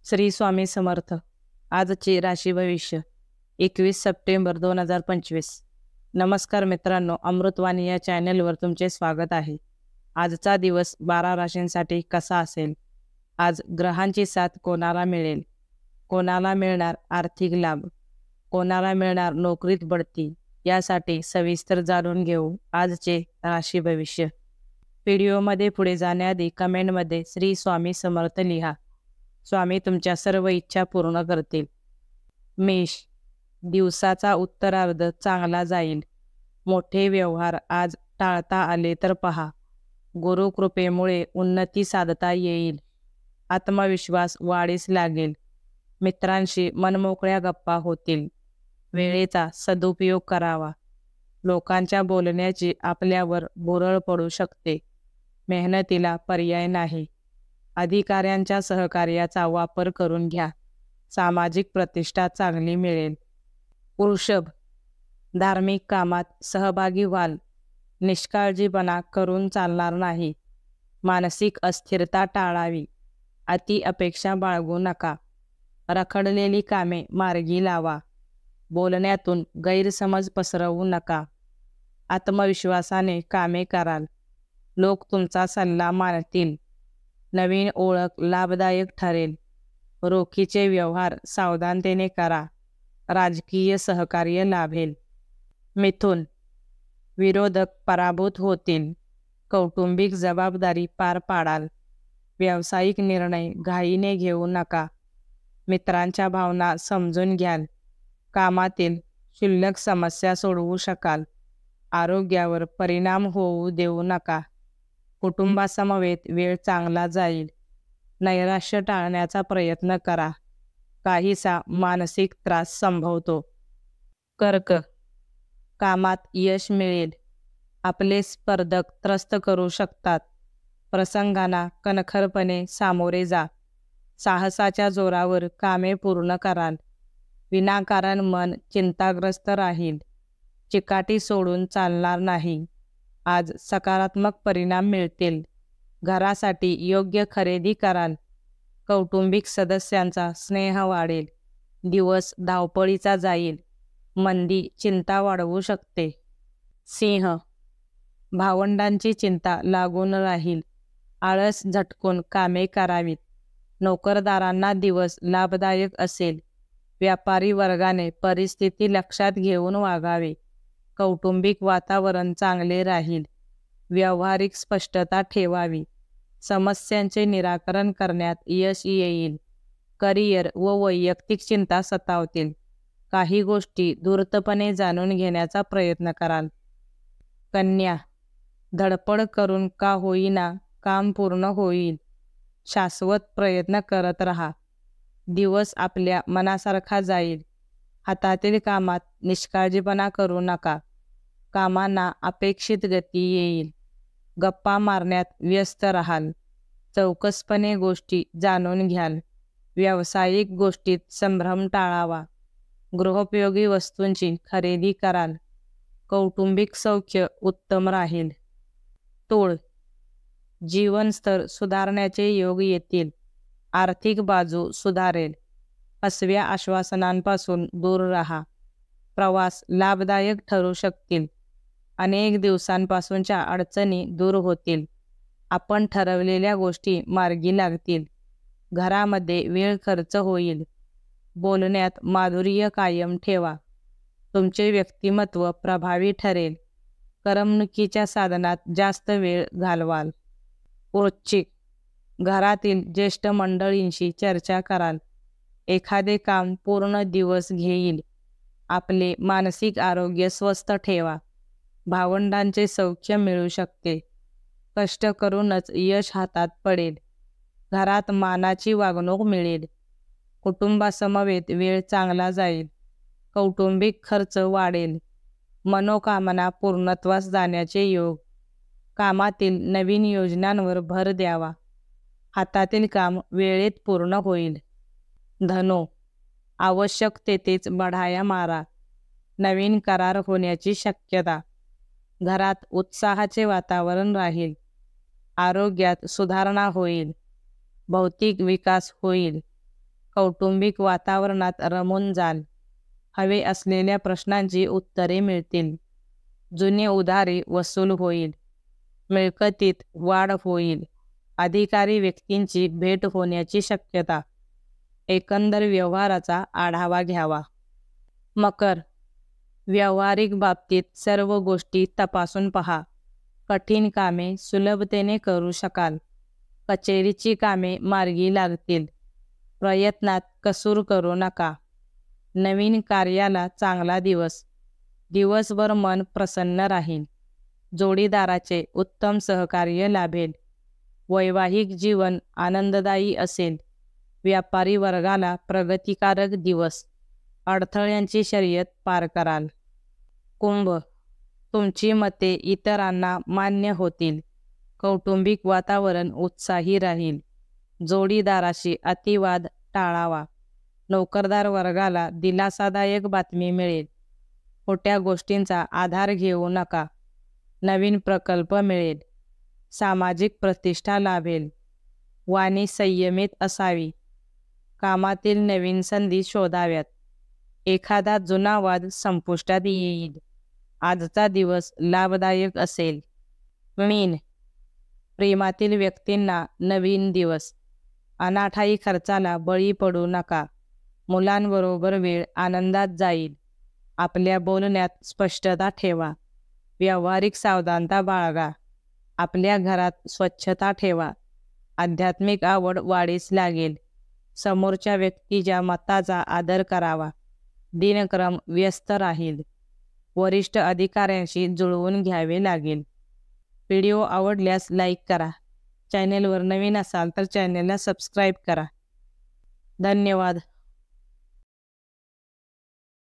श्री स्वामी समर्थ. आजचे राशी भविष्य 21 सप्टेंबर 2025. नमस्कार मित्रांनो, अमृतवाणी या चॅनलवर तुमचे स्वागत आहे. आजचा दिवस 12 राशींसाठी कसा असेल? आज ग्रहांची साथ कोणाला मिळेल? कोणाला मिळणार आर्थिक लाभ? कोणाला मिळणार नोकरीत बढती? यासाठी सविस्तर जाणून घेऊ आजचे राशी भविष्य. व्हिडिओमध्ये पुढे जाण्याआधी कमेंटमध्ये श्री स्वामी समर्थ लिहा. स्वामी तुमच्या सर्व इच्छा पूर्ण करतील. मेष, दिवसाचा उत्तरार्ध चांगला जाईल. मोठे व्यवहार आज टाळता आले तर पहा. गुरुकृपेमुळे उन्नती साधता येईल. आत्मविश्वास वाढीस लागेल. मित्रांशी मनमोकळ्या गप्पा होतील. वेळेचा सदुपयोग करावा. लोकांच्या बोलण्याची आपल्यावर भुरळ पडू शकते. मेहनतीला पर्याय नाही. अधिकाऱ्यांच्या सहकार्याचा वापर करून घ्या. सामाजिक प्रतिष्ठा चांगली मिळेल. वृषभ, धार्मिक कामात सहभागी व्हाल. निष्काळजीपणा करून चालणार नाही. मानसिक अस्थिरता टाळावी. अति अपेक्षा बाळगू नका. रखडलेली कामे मार्गी लावा. बोलण्यातून गैरसमज पसरवू नका. आत्मविश्वासाने कामे कराल. लोक तुमचा सल्ला मानतील. नवीन ओळख लाभदायक ठरेल. रोखीचे व्यवहार सावधानतेने करा. राजकीय सहकार्य लाभेल. मिथुन, विरोधक पराभूत होतील. कौटुंबिक जबाबदारी पार पाडाल. व्यावसायिक निर्णय घाईने घेऊ नका. मित्रांच्या भावना समजून घ्याल. कामातील क्षुल्लक समस्या सोडवू शकाल. आरोग्यावर परिणाम होऊ देऊ नका. कुटुंबासमवेत वेळ चांगला जाईल. नैराश्य टाळण्याचा प्रयत्न करा. काहीसा मानसिक त्रास संभवतो. कर्क, कामात यश मिळेल. आपले स्पर्धक त्रस्त करू शकतात. प्रसंगांना कणखरपणे सामोरे जा. साहसाच्या जोरावर कामे पूर्ण कराल. विनाकारण मन चिंताग्रस्त राहील. चिकाटी सोडून चालणार नाही. आज सकारात्मक परिणाम मिळतील. घरासाठी योग्य खरेदी कराल. कौटुंबिक सदस्यांचा स्नेह वाढेल. दिवस धावपळीचा जाईल. मंदी चिंता वाढवू शकते. सिंह, भावंडांची चिंता लागून राहील. आळस झटकून कामे करावीत. नोकरदारांना दिवस लाभदायक असेल. व्यापारी वर्गाने परिस्थिती लक्षात घेऊन वागावे. कौटुंबिक वातावरण चांगले राहील. व्यावहारिक स्पष्टता ठेवावी. समस्यांचे निराकरण करण्यात यश येईल. करिअर व वैयक्तिक चिंता सतावतील. काही गोष्टी धूर्तपणे जाणून घेण्याचा प्रयत्न कराल. कन्या, धडपड करून का होईना काम पूर्ण होईल. शाश्वत प्रयत्न करत राहा. दिवस आपल्या मनासारखा जाईल. हातातील कामात निष्काळजीपणा करू नका. कामांना अपेक्षित गती येईल. गप्पा मारण्यात व्यस्त राहाल. चौकसपणे गोष्टी जाणून घ्याल. व्यावसायिक गोष्टीत संभ्रम टाळावा. गृहोपयोगी वस्तूंची खरेदी कराल. कौटुंबिक सौख्य उत्तम राहील. तूळ, जीवनस्तर सुधारण्याचे योग येतील. आर्थिक बाजू सुधारेल. फसव्या आश्वासनांपासून दूर राहा. प्रवास लाभदायक ठरू शकतील. अनेक दिवसांपासूनच्या अडचणी दूर होतील. आपण ठरवलेल्या गोष्टी मार्गी लागतील. घरामध्ये वेळ खर्च होईल. बोलण्यात माधुर्य कायम ठेवा. तुमचे व्यक्तिमत्व प्रभावी ठरेल. करमणुकीच्या साधनात जास्त वेळ घालवाल. वृश्चिक, घरातील ज्येष्ठ मंडळींशी चर्चा कराल. एखादे काम पूर्ण दिवस घेईल. आपले मानसिक आरोग्य स्वस्थ ठेवा. भावंडांचे सौख्य मिळू शकते. कष्ट करूनच यश हातात पडेल. घरात मानाची वागणूक मिळेल. कुटुंबासमवेत वेळ चांगला जाईल. कौटुंबिक खर्च वाढेल. मनोकामना पूर्णत्वास जाण्याचे योग. कामातील नवीन योजनांवर भर द्यावा. हातातील काम वेळेत पूर्ण होईल. धनो, आवश्यक तेथेच बढाया मारा. नवीन करार होण्याची शक्यता. घरात उत्साहाचे वातावरण राहील. आरोग्यात सुधारणा होईल. भौतिक विकास होईल. कौटुंबिक वातावरणात रमून जाल. हवे असलेल्या प्रश्नांची उत्तरे मिळतील. जुने उधारी वसूल होईल. मिळकतीत वाढ होईल. अधिकारी व्यक्तींची भेट होण्याची शक्यता. एकंदर व्यवहाराचा आढावा घ्यावा. मकर, व्यावहारिक बाबतीत सर्व गोष्टी तपासून पहा. कठीण कामे सुलभतेने करू शकाल. कचेरीची कामे मार्गी लागतील. प्रयत्नात कसूर करू नका. नवीन कार्याला चांगला दिवस. दिवसभर मन प्रसन्न राहील. जोडीदाराचे उत्तम सहकार्य लाभेल. वैवाहिक जीवन आनंददायी असेल. व्यापारी वर्गाला प्रगतिकारक दिवस. अडथळ्यांची शर्यत पार कराल. कुंभ, तुमची मते इतरांना मान्य होतील. कौटुंबिक वातावरण उत्साही राहील. जोडीदाराशी अतिवाद टाळावा. नोकरदार वर्गाला दिलासादायक बातमी मिळेल. खोट्या गोष्टींचा आधार घेऊ नका. नवीन प्रकल्प मिळेल. सामाजिक प्रतिष्ठा लाभेल. वाणी संयमित असावी. कामातील नवीन संधी शोधाव्यात. एखादा जुना वाद संपुष्टात येईल. आजचा दिवस लाभदायक असेल. मीन, प्रेमातील व्यक्तींना नवीन दिवस. अनाठायी खर्चाला बळी पडू नका. मुलांबरोबर वेळ आनंदात जाईल. आपल्या बोलण्यात स्पष्टता ठेवा. व्यावहारिक सावधानता बाळगा. आपल्या घरात स्वच्छता ठेवा. आध्यात्मिक आवड वाढीस लागेल. समोरच्या व्यक्तीच्या मताचा आदर करावा. दिनक्रम व्यस्त राहील. वरिष्ठ अधिकाऱ्यांशी जुळवून घ्यावे लागेल. व्हिडिओ आवडल्यास लाईक करा. चॅनेलवर नवीन असाल तर चॅनेलला सबस्क्राईब करा. धन्यवाद.